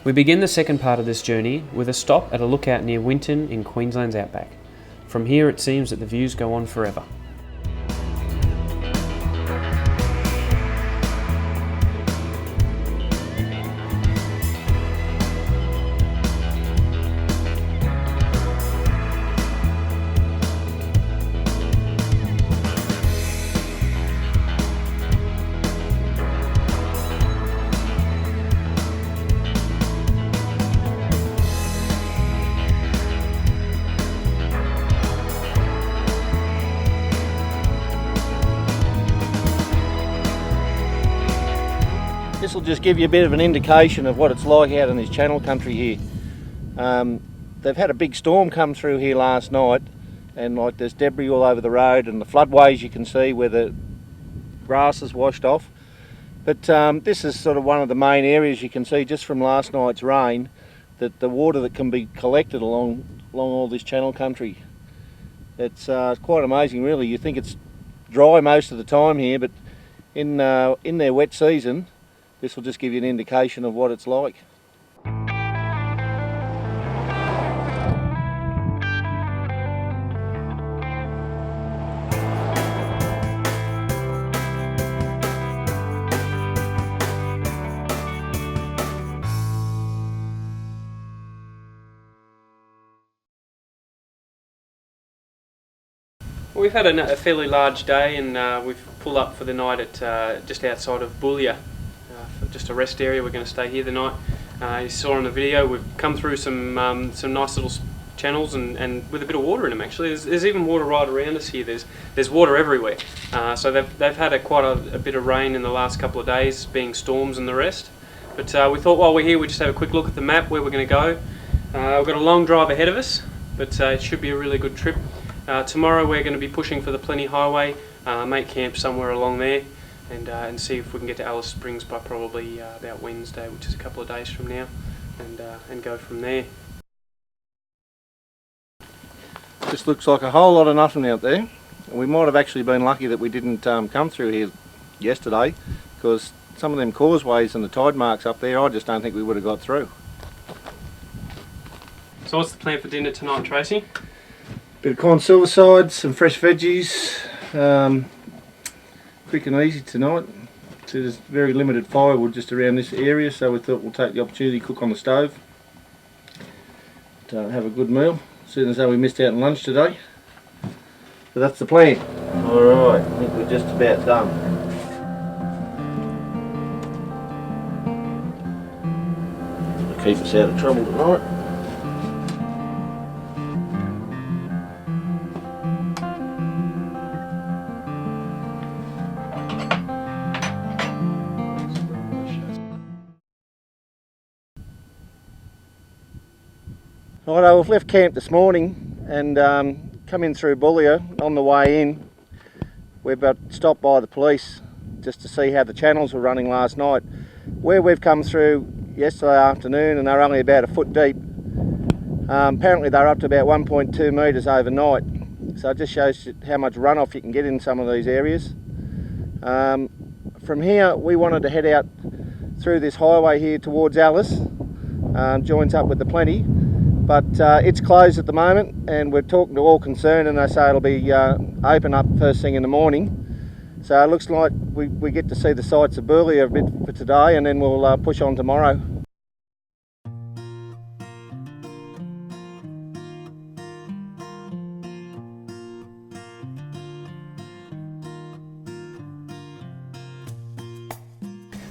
We begin the second part of this journey with a stop at a lookout near Winton in Queensland's outback. From here it seems that the views go on forever. This will just give you a bit of an indication of what it's like out in this channel country here. They've had a big storm come through here last night, and like there's debris all over the road and the floodways you can see where the grass is washed off. But this is sort of one of the main areas you can see just from last night's rain, that the water that can be collected along all this channel country. It's quite amazing really. You think it's dry most of the time here, but in their wet season, this will just give you an indication of what it's like. We've had a fairly large day, and we've pulled up for the night at just outside of Boulia. Just a rest area. We're going to stay here the night. You saw in the video we've come through some nice little channels and with a bit of water in them actually. There's even water right around us here. There's water everywhere. So they've had quite a bit of rain in the last couple of days, being storms and the rest. But we thought while we're here we'd just have a quick look at the map where we're going to go. We've got a long drive ahead of us, but it should be a really good trip. Tomorrow we're going to be pushing for the Plenty Highway, make camp somewhere along there, and see if we can get to Alice Springs by probably about Wednesday, which is a couple of days from now, and go from there. This looks like a whole lot of nothing out there. We might have actually been lucky that we didn't come through here yesterday, because some of them causeways and the tide marks up there, I just don't think we would have got through. So what's the plan for dinner tonight, Tracy? Bit of corn silver sides, some fresh veggies. Quick and easy tonight. So there's very limited firewood just around this area, so we thought we'll take the opportunity to cook on the stove. Have a good meal, seeing as though we missed out on lunch today. So that's the plan. Alright, I think we're just about done. To keep us out of trouble tonight. Righto, we've left camp this morning and come in through Boulia. On the way in, we've stopped by the police just to see how the channels were running last night. Where we've come through yesterday afternoon, and they're only about a foot deep. Apparently they're up to about 1.2 metres overnight, so it just shows you how much runoff you can get in some of these areas. From here we wanted to head out through this highway here towards Alice, joins up with the Plenty. But it's closed at the moment, and we're talking to all concerned, and they say it'll be open up first thing in the morning. So it looks like we get to see the sights of Boulia a bit for today, and then we'll push on tomorrow.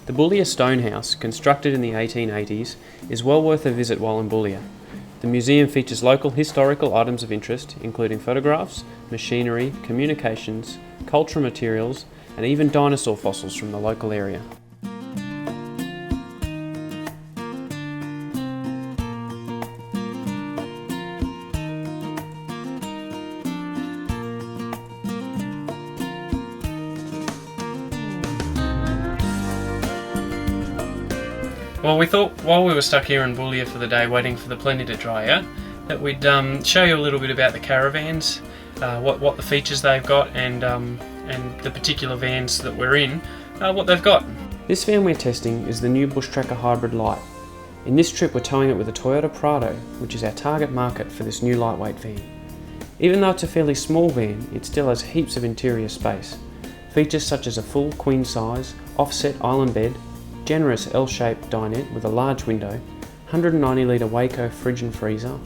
The Boulia Stone House, constructed in the 1880s, is well worth a visit while in Boulia. The museum features local historical items of interest, including photographs, machinery, communications, cultural materials, and even dinosaur fossils from the local area. Well, we thought while we were stuck here in Boulia for the day waiting for the Plenty to dry out, that we'd show you a little bit about the caravans, what the features they've got, and the particular vans that we're in, what they've got. This van we're testing is the new Bushtracker Hybrid Lite. In this trip we're towing it with a Toyota Prado, which is our target market for this new lightweight van. Even though it's a fairly small van, it still has heaps of interior space. Features such as a full queen size, offset island bed, generous L-shaped dinette with a large window, 190 litre Waco fridge and freezer,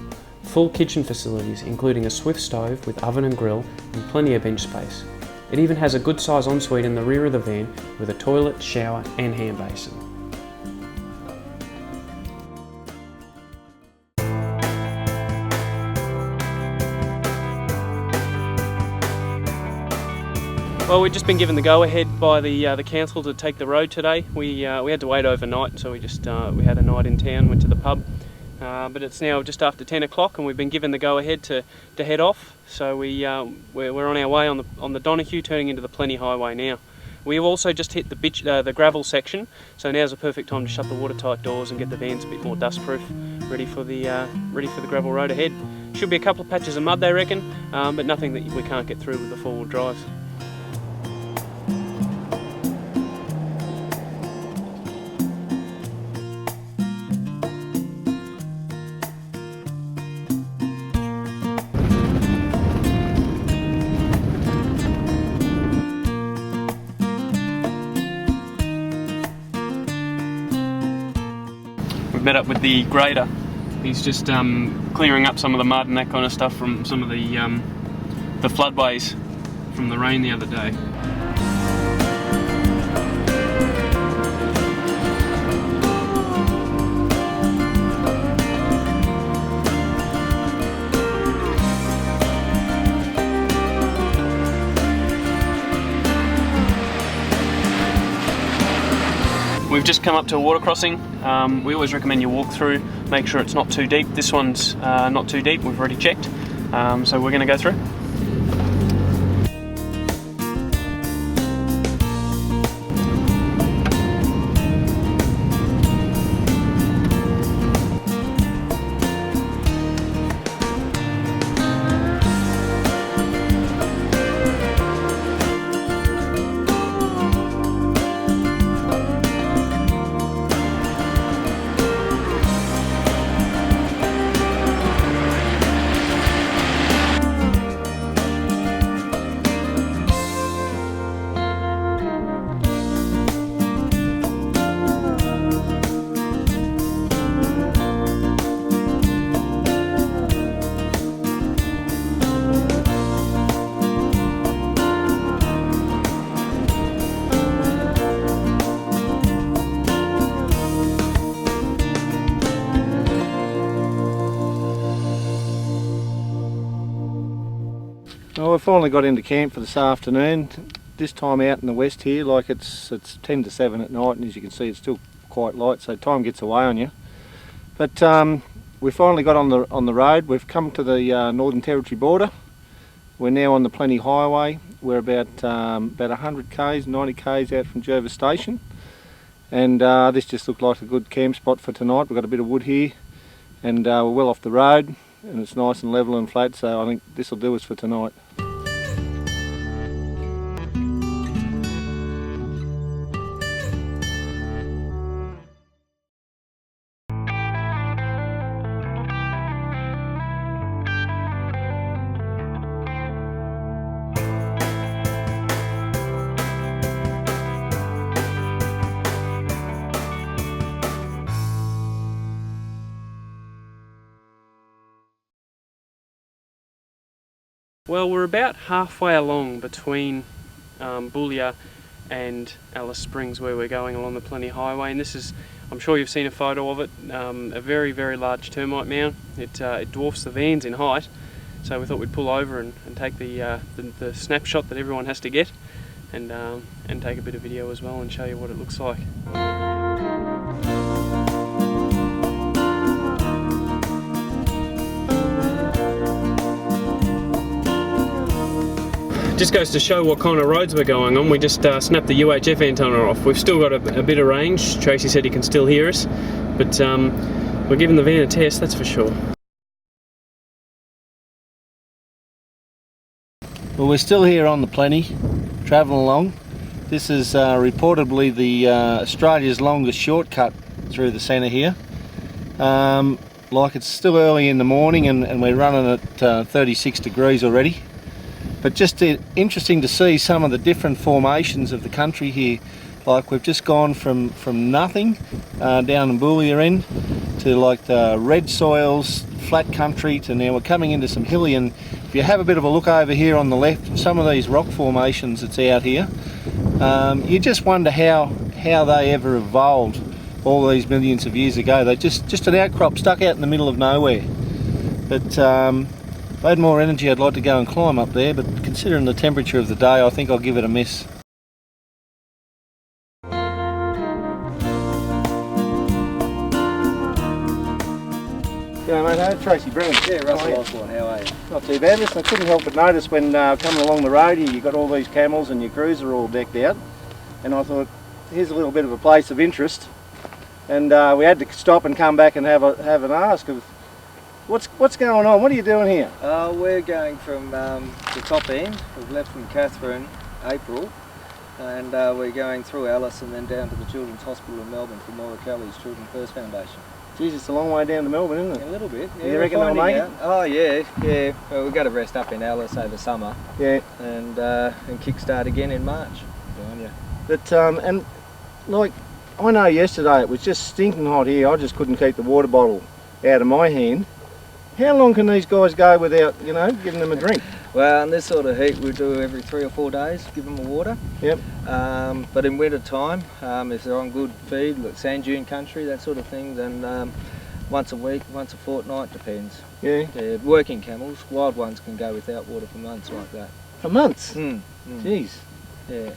full kitchen facilities including a Swift stove with oven and grill and plenty of bench space. It even has a good size ensuite in the rear of the van with a toilet, shower and hand basin. Well, we've just been given the go-ahead by the council to take the road today. We had to wait overnight, so we had a night in town, went to the pub. But it's now just after 10 o'clock and we've been given the go-ahead to head off. So we're on our way on the Donahue, turning into the Plenty Highway now. We've also just hit the gravel section, so now's a perfect time to shut the watertight doors and get the vans a bit more dustproof, ready for the gravel road ahead. Should be a couple of patches of mud, they reckon, but nothing that we can't get through with the four-wheel drives. We've met up with the grader. He's just clearing up some of the mud and that kind of stuff from some of the floodways from the rain the other day. We've just come up to a water crossing. We always recommend you walk through, make sure it's not too deep. This one's not too deep, we've already checked. So we're going to go through. Well, we finally got into camp for this afternoon. This time out in the west here, like it's 10 to 7 at night, and as you can see it's still quite light, so time gets away on you. But we finally got on the road. We've come to the Northern Territory border. We're now on the Plenty Highway. We're about 100 k's, 90 k's out from Jervis Station, and this just looked like a good camp spot for tonight. We've got a bit of wood here, and we're well off the road, and it's nice and level and flat, so I think this will do us for tonight. Well, we're about halfway along between Boulia and Alice Springs, where we're going along the Plenty Highway, and this is, I'm sure you've seen a photo of it, a very, very large termite mound. It dwarfs the vans in height, so we thought we'd pull over and take the snapshot that everyone has to get, and take a bit of video as well and show you what it looks like. Just goes to show what kind of roads we're going on. We just snapped the UHF antenna off. We've still got a bit of range. Tracy said he can still hear us, but we're giving the van a test, that's for sure. Well, we're still here on the Plenty, travelling along. This is reportedly the Australia's longest shortcut through the centre here. Like it's still early in the morning and we're running at 36 degrees already. But just interesting to see some of the different formations of the country here. Like we've just gone from nothing down in Boulia end to like the red soils, flat country, to now we're coming into some hilly. And if you have a bit of a look over here on the left, some of these rock formations that's out here, you just wonder how they ever evolved all these millions of years ago. They're just an outcrop stuck out in the middle of nowhere. But if I had more energy, I'd like to go and climb up there, but considering the temperature of the day, I think I'll give it a miss. Yeah, mate, hey, Tracy Brown. Yeah, Russell Osborne, how are you? Not too bad. Listen, I couldn't help but notice when coming along the road here, you've got all these camels and your cruiser all decked out. And I thought, here's a little bit of a place of interest. And we had to stop and come back and have an ask of, what's going on? What are you doing here? We're going from the top end. We've left from Catherine, April. And we're going through Alice and then down to the Children's Hospital in Melbourne for Maura Kelly's Children First Foundation. Geez, it's a long way down to Melbourne, isn't it? A little bit. Yeah, you reckon they'll make it? Oh yeah. Well, we've got to rest up in Alice over summer. Yeah. And kick-start again in March. Good on you. But and like I know yesterday it was just stinking hot here. I just couldn't keep the water bottle out of my hand. How long can these guys go without, giving them a drink? Well, in this sort of heat, we do every 3 or 4 days, give them water. Yep. But in winter time, if they're on good feed, like sand dune country, that sort of thing, then once a week, once a fortnight, depends. Yeah. Working camels, wild ones can go without water for months like that. For months? Jeez. Yeah.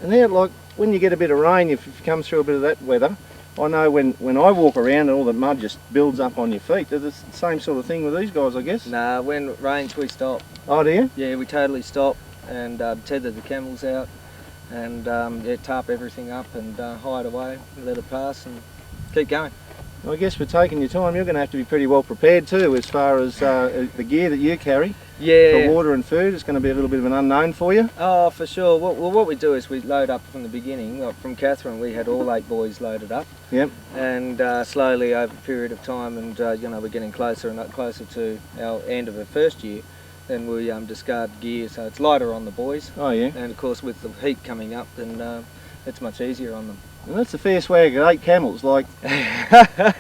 And now, like, when you get a bit of rain, if you come through a bit of that weather, I know when I walk around and all the mud just builds up on your feet. Is it the same sort of thing with these guys, I guess? Nah, when it rains we stop. Oh, do you? Yeah, we totally stop and tether the camels out and tarp everything up and hide away, let it pass and keep going. I guess for taking your time, you're going to have to be pretty well prepared too, as far as the gear that you carry. Yeah. For water and food, it's going to be a little bit of an unknown for you. Oh, for sure. Well, what we do is we load up from the beginning. Like from Catherine, we had all 8 boys loaded up. Yep. And slowly over a period of time, and we're getting closer and closer to our end of the first year, then we discard gear, so it's lighter on the boys. Oh yeah. And of course, with the heat coming up, then it's much easier on them. And that's a fair swag at 8 camels. Like,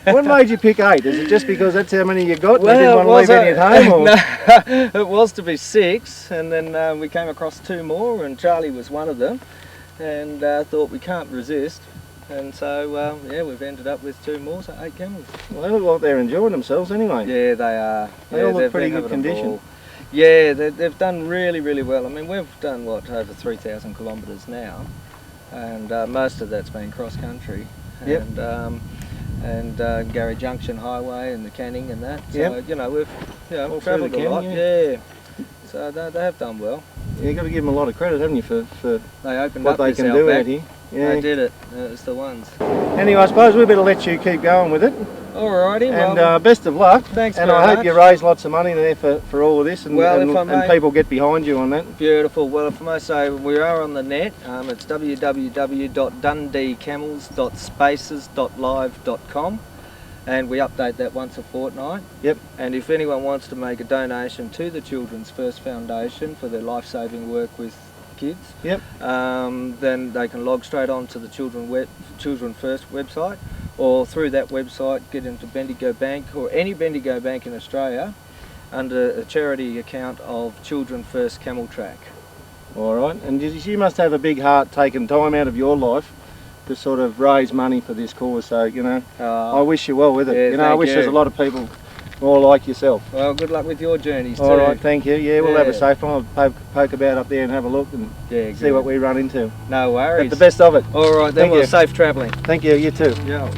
what made you pick 8? Is it just because that's how many you got? Well, and you didn't want to leave any at home? Or? No, it was to be 6, and then we came across 2 more, and Charlie was one of them, and thought we can't resist, and so we've ended up with 2 more, so 8 camels. Well, they look like they're enjoying themselves anyway. Yeah, they are. They all look pretty good condition. Yeah, they've done really, really well. I mean, we've done over 3,000 kilometres now. And most of that's been cross country. Yep. And Gary Junction Highway and the Canning and that. So Yep. we've travelled a lot. Yeah. So they have done well. Yeah, you've got to give them a lot of credit, haven't you, for they opened what up they this can do outback. out here. Yeah. They did it. It's the ones. Anyway, I suppose we better let you keep going with it. Alrighty. And best of luck. Thanks and very I hope much. you raise lots of money there for all of this, and, Well, and people get behind you on that. Beautiful. Well, if I may say, we are on the net. It's www.dundeecamels.spaces.live.com, and we update that once a fortnight. Yep. And if anyone wants to make a donation to the Children's First Foundation for their life-saving work with kids, yep. Then they can log straight on to the Children First website, or through that website get into Bendigo Bank or any Bendigo Bank in Australia under a charity account of Children First Camel Track. All right, and you must have a big heart taking time out of your life to sort of raise money for this cause, so I wish you well with it. Yeah, I wish there's a lot of people more like yourself. Well, good luck with your journeys too. All right, thank you. Yeah, we'll have a safe time. I'll poke about up there and have a look and see what we run into. No worries. But the best of it. All right, then. Thank you. Safe travelling. Thank you. You too. Yeah.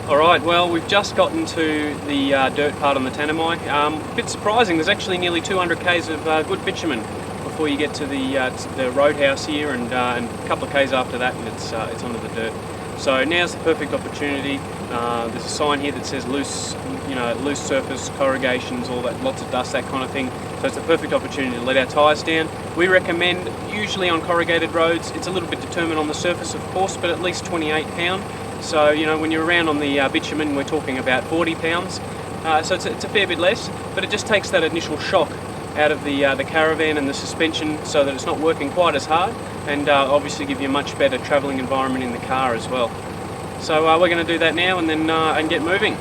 Alright, well we've just gotten to the dirt part on the Tanami. A bit surprising, there's actually nearly 200 k's of good bitumen before you get to the roadhouse here, and a couple of k's after that and it's onto the dirt. So now's the perfect opportunity. There's a sign here that says loose, loose surface, corrugations, all that, lots of dust, that kind of thing. So it's the perfect opportunity to let our tyres down. We recommend, usually on corrugated roads, it's a little bit determined on the surface, of course, but at least 28 pound. So when you're around on the bitumen, we're talking about 40 pounds. So it's a fair bit less, but it just takes that initial shock out of the caravan and the suspension, so that it's not working quite as hard, and obviously give you a much better travelling environment in the car as well. So we're going to do that now and then and get moving.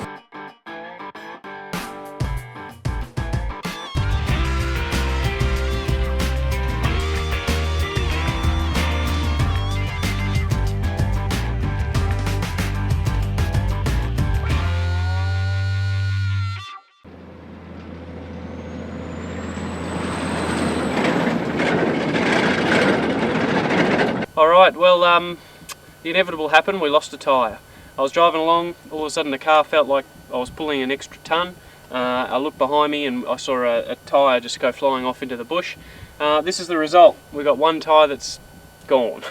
Alright, well, the inevitable happened. We lost a tyre. I was driving along, all of a sudden the car felt like I was pulling an extra tonne. I looked behind me and I saw a tyre just go flying off into the bush. This is the result. We've got one tyre that's gone.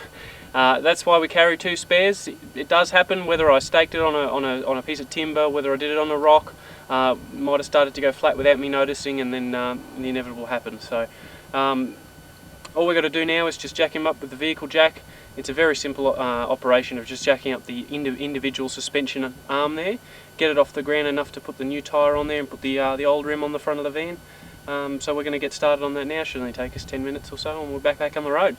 That's why we carry two spares. It does happen, whether I staked it on a piece of timber, whether I did it on a rock, might have started to go flat without me noticing, and then the inevitable happened. So all we've got to do now is just jack him up with the vehicle jack. It's a very simple operation of just jacking up the individual suspension arm there, get it off the ground enough to put the new tyre on there and put the old rim on the front of the van. So we're going to get started on that now. Should only take us 10 minutes or so, and we're back on the road.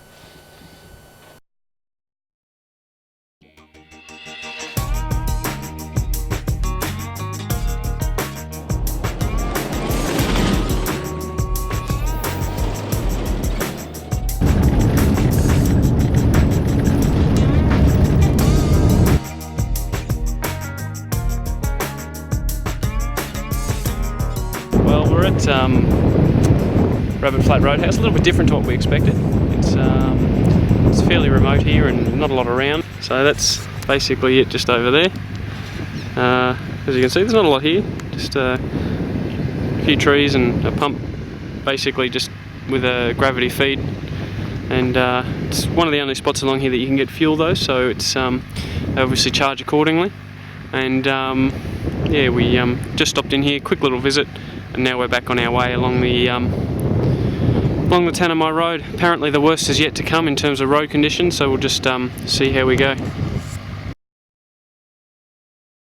We're at Rabbit Flat Roadhouse, a little bit different to what we expected. It's fairly remote here and not a lot around, so that's basically it just over there. As you can see, there's not a lot here, just a few trees and a pump, basically just with a gravity feed, and it's one of the only spots along here that you can get fuel though, so it's obviously charge accordingly. And yeah, we just stopped in here, quick little visit, and now we're back on our way along the Tanami Road. Apparently the worst is yet to come in terms of road conditions, so we'll just see how we go.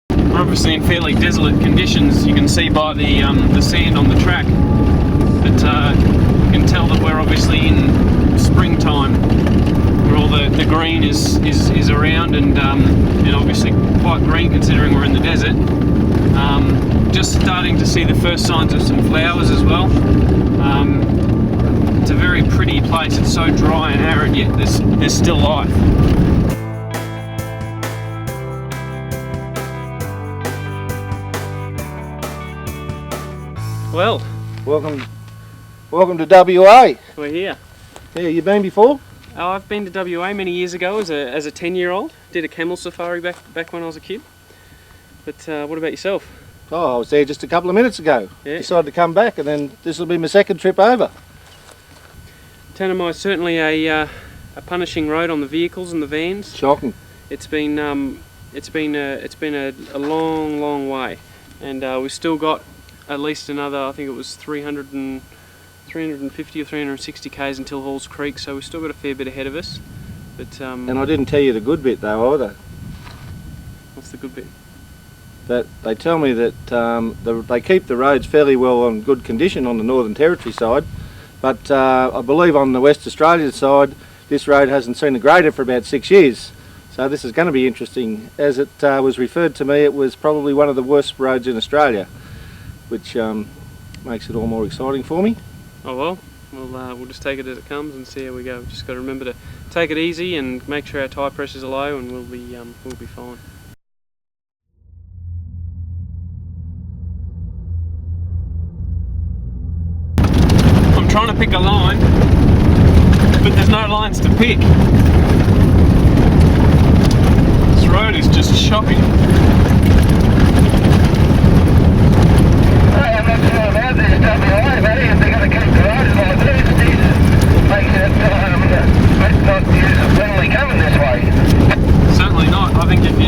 We're obviously in fairly desolate conditions. You can see by the sand on the track that you can tell that we're obviously in springtime, where all the green is around, and obviously quite green considering we're in the desert. Just starting to see the first signs of some flowers as well. It's a very pretty place. It's so dry and arid, yet there's still life. Well, Welcome to WA. we're here. Yeah, you been before? Oh, I've been to WA many years ago as a 10-year-old. Did a camel safari back when I was a kid. But what about yourself? Oh, I was there just a couple of minutes ago. Yeah. Decided to come back, and then this will be my second trip over. Tanami is certainly a punishing road on the vehicles and the vans. Shocking. It's been a long way, and we've still got at least another, I think it was 350 or 360 k's until Halls Creek, so we've still got a fair bit ahead of us. But And I didn't tell you the good bit though either. what's the good bit? That they tell me that they keep the roads fairly well on good condition on the Northern Territory side, but I believe on the West Australian side this road hasn't seen a grader for about 6 years. So this is going to be interesting. As it was referred to me, it was probably one of the worst roads in Australia, which makes it all more exciting for me. Oh well, we'll just take it as it comes and see how we go. We've just got to remember to take it easy and make sure our tyre pressures are low, and we'll be fine. I'm trying to pick a line, but there's no lines to pick. This road is just shocking. I'm not sure about this WA, buddy, if they're going to keep the roads like this. It's not user-friendly coming this way. Certainly not. I think if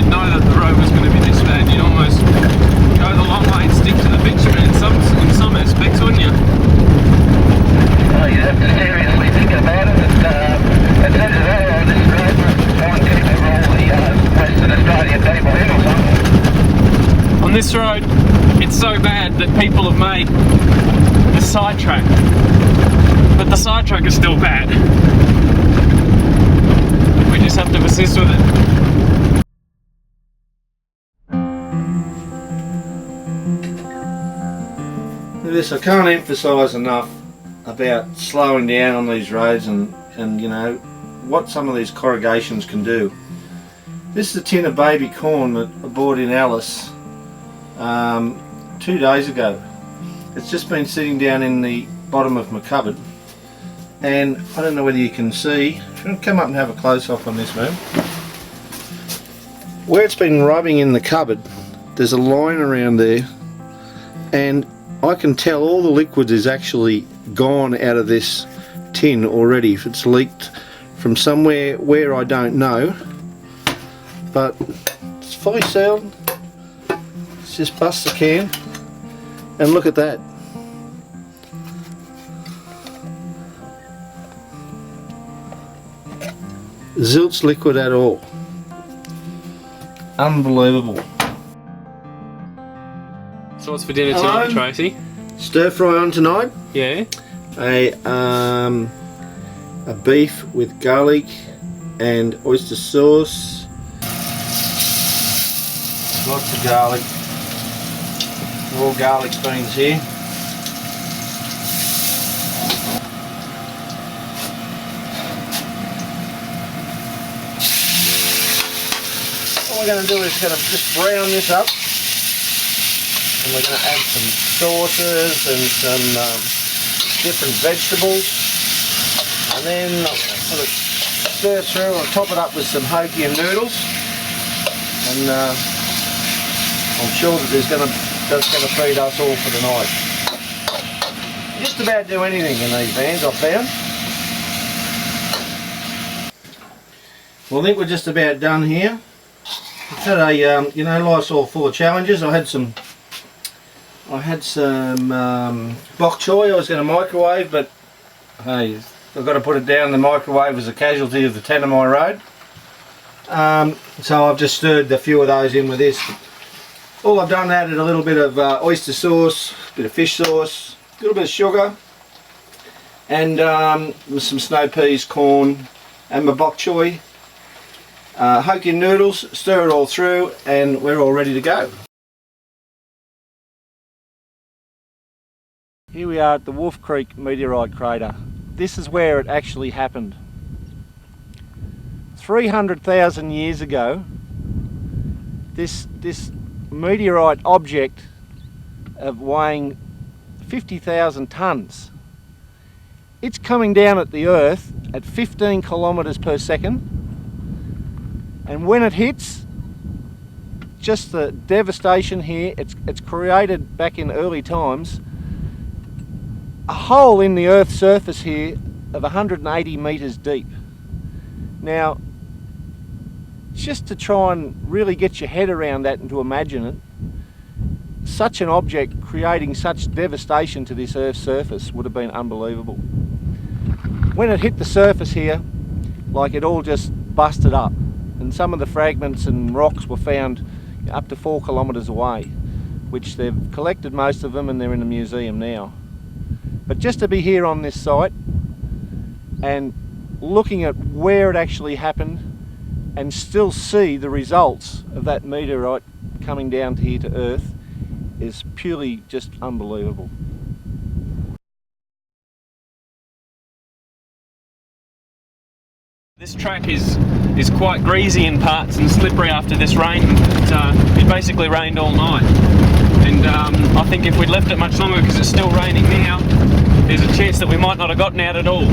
so bad that people have made the sidetrack, but the sidetrack is still bad. We just have to persist with it. This, I can't emphasise enough about slowing down on these roads and you know what some of these corrugations can do. This is a tin of baby corn that I bought in Alice 2 days ago. It's just been sitting down in the bottom of my cupboard, and I don't know whether you can see. If you want to come up and have a close up on this, man. Where it's been rubbing in the cupboard, there's a line around there, and I can tell all the liquid is actually gone out of this tin already. If it's leaked from somewhere where I don't know, but it's fully sealed. Let's just bust the can and look at that. Zilch liquid at all. Unbelievable. So what's for dinner tonight, Tracy? Stir fry on tonight. Yeah. A beef with garlic and oyster sauce. Lots of garlic. Raw garlic beans here. What we're going to do is just brown this up. And we're going to add some sauces and some different vegetables, and then I'm going to sort of stir through and top it up with some Hokkien noodles, and I'm sure that that's going to feed us all for the night. Just about do anything in these vans, I've found. Well, I think we're just about done here. I've had a you know, life's all full of challenges. I had some bok choy I was going to microwave, but hey, I've got to put it down in the microwave as a casualty of the Tanami Road. So I've just stirred a few of those in with this. All I've done, added a little bit of oyster sauce, a bit of fish sauce, a little bit of sugar, and some snow peas, corn, and my bok choy. Hokkien noodles, stir it all through, and we're all ready to go. Here we are at the Wolf Creek meteorite crater. This is where it actually happened. 300,000 years ago, this meteorite object of weighing 50,000 tonnes, it's coming down at the Earth at 15 kilometres per second, and when it hits, just the devastation here, it's created back in early times a hole in the Earth's surface here of 180 metres deep. Now, just to try and really get your head around that and to imagine it, such an object creating such devastation to this Earth's surface would have been unbelievable. When it hit the surface here, like, it all just busted up, and some of the fragments and rocks were found up to 4 kilometres away, which they've collected most of them and they're in a museum now. But just to be here on this site and looking at where it actually happened and still see the results of that meteorite coming down to here to Earth is purely just unbelievable. This track is quite greasy in parts and slippery after this rain. It basically rained all night, and I think if we'd left it much longer, because it's still raining now, there's a chance that we might not have gotten out at all.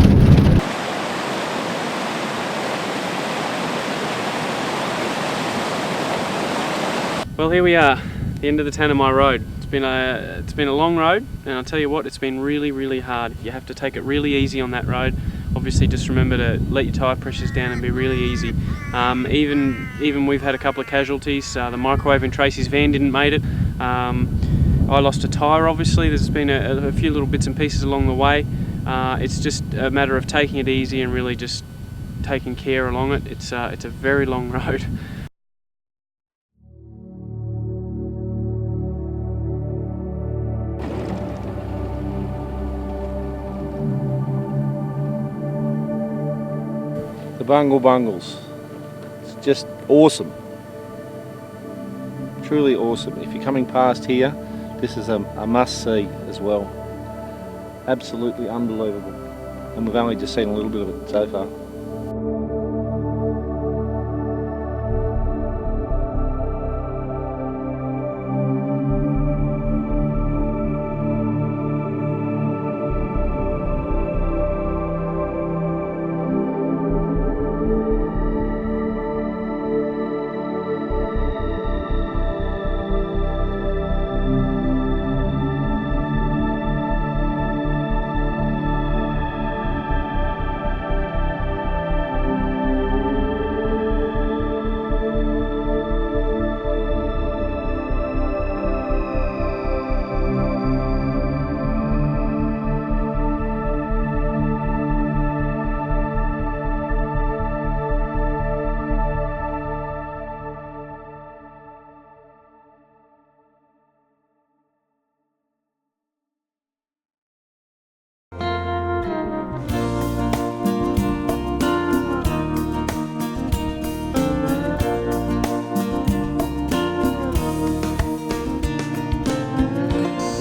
Well, here we are, the end of the Tanami Road. It's been a long road, and I'll tell you what, it's been really, really hard. You have to take it really easy on that road. Obviously, just remember to let your tyre pressures down and be really easy. Even we've had a couple of casualties. The microwave in Tracy's van didn't make it. I lost a tyre, obviously. There's been a few little bits and pieces along the way. It's just a matter of taking it easy and really just taking care along it. It's a very long road. Bungles. It's just awesome. Truly awesome. If you're coming past here, this is a must-see as well. Absolutely unbelievable. And we've only just seen a little bit of it so far.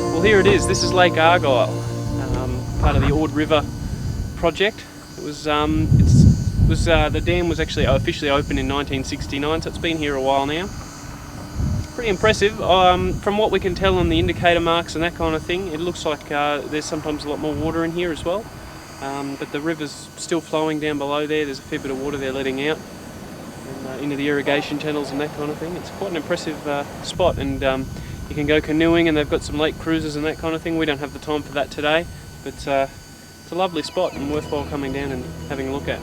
Well, here it is. This is Lake Argyle, part of the Ord River project. It was, the dam was actually officially opened in 1969, so it's been here a while now. Pretty impressive. From what we can tell on the indicator marks and that kind of thing, it looks like there's sometimes a lot more water in here as well. But the river's still flowing down below there. There's a fair bit of water there letting out and, into the irrigation channels and that kind of thing. It's quite an impressive spot, and you can go canoeing, and they've got some lake cruises and that kind of thing. We don't have the time for that today, but it's a lovely spot and worthwhile coming down and having a look at.